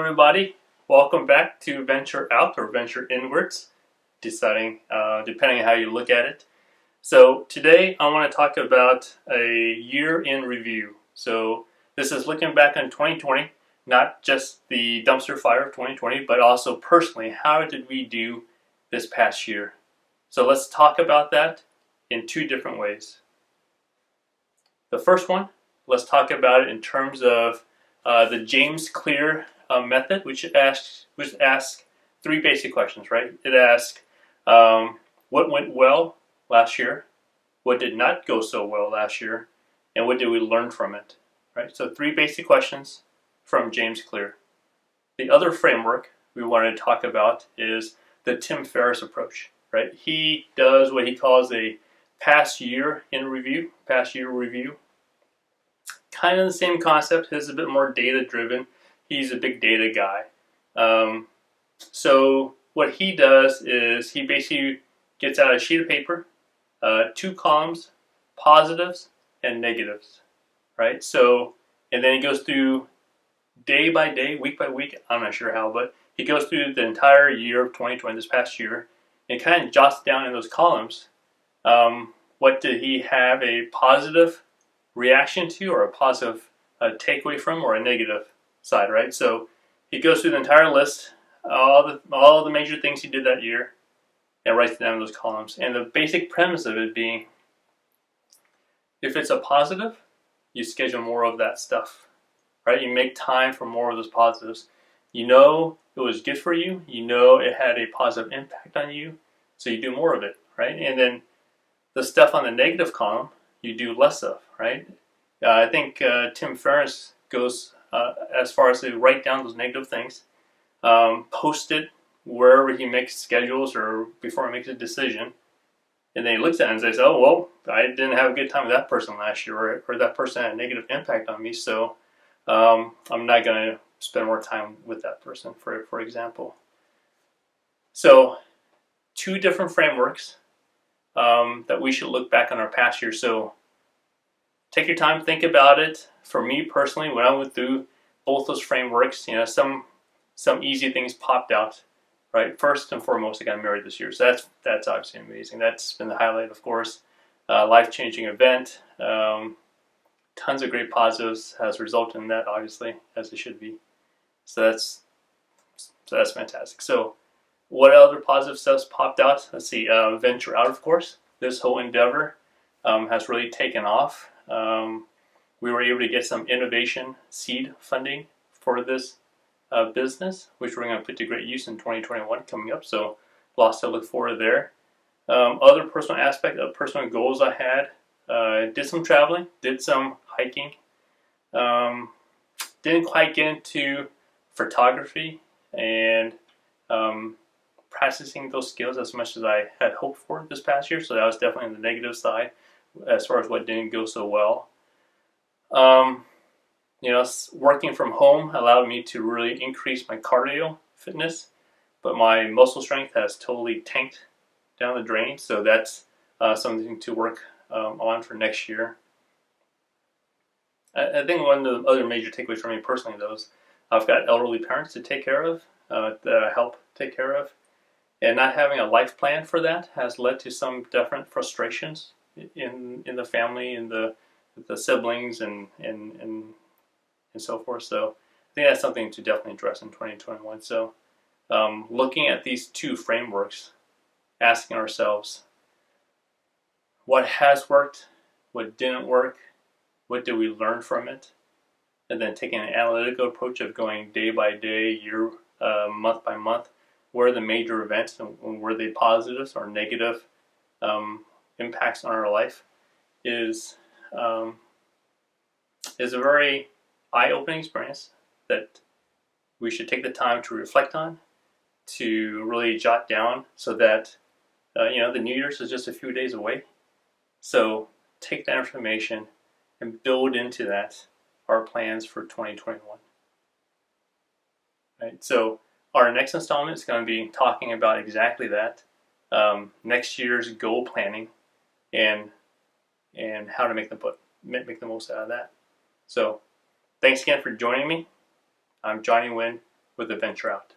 everybody. Welcome back to Venture Out or Venture Inwards, depending on how you look at it. So today I want to talk about a year in review. So this is looking back on 2020, not just the dumpster fire of 2020, but also personally, how did we do this past year? So let's talk about that in two different ways. The first one, let's talk about it in terms of the James Clear method, which asks three basic questions, right? It asks what went well last year, what did not go so well last year, and what did we learn from it, right? So three basic questions from James Clear. The other framework we wanted to talk about is the Tim Ferriss approach, right? He does what he calls a past year review. Kind of the same concept. His is a bit more data driven. He's a big data guy. So what he does is he basically gets out a sheet of paper, two columns, positives and negatives, right? So, and then he goes through day by day, week by week, I'm not sure how, but he goes through the entire year of 2020, this past year, and kind of jots down in those columns, what did he have a positive reaction to or a positive takeaway from or a negative side, right? So he goes through the entire list, all the major things he did that year, and writes it down in those columns. And the basic premise of it being, if it's a positive, you schedule more of that stuff, right? You make time for more of those positives. You know it was good for you. You know it had a positive impact on you, so you do more of it, right? And then the stuff on the negative column, you do less of, right? I think Tim Ferriss goes as far as to write down those negative things, post it wherever he makes schedules or before he makes a decision, and then he looks at it and says, oh, well, I didn't have a good time with that person last year, or that person had a negative impact on me, so I'm not going to spend more time with that person, for example. So two different frameworks that we should look back on our past year. So take your time, think about it. For me personally, when I went through both those frameworks, some easy things popped out, right? First and foremost, I got married this year, so that's obviously amazing. That's been the highlight, of course. Life-changing event. Tons of great positives has resulted in that, obviously, as it should be. So that's fantastic. So what other positive stuff popped out? Let's see. Venture Out, of course. This whole endeavor has really taken off. We were able to get some innovation seed funding for this business, which we're going to put to great use in 2021 coming up. So lots to look forward to there. Other personal aspect of personal goals I had, did some traveling, did some hiking. Didn't quite get into photography and practicing those skills as much as I had hoped for this past year. So that was definitely on the negative side as far as what didn't go so well. Working from home allowed me to really increase my cardio fitness, but my muscle strength has totally tanked down the drain. So that's something to work on for next year. I think one of the other major takeaways for me personally, though, is I've got elderly parents to take care of, that I help take care of, and not having a life plan for that has led to some different frustrations in the family and the siblings and so forth. So I think that's something to definitely address in 2021. So looking at these two frameworks, asking ourselves, what has worked, what didn't work, what did we learn from it, and then taking an analytical approach of going day by day, year, month by month, where are the major events and were they positives or negative impacts on our life, is a very eye-opening experience that we should take the time to reflect on, to really jot down, so that the New Year's is just a few days away. So take that information and build into that our plans for 2021. Right. So our next installment is going to be talking about exactly that, next year's goal planning, and how to make the most out of that. So thanks again for joining me. I'm Johnny Nguyen with a venture out.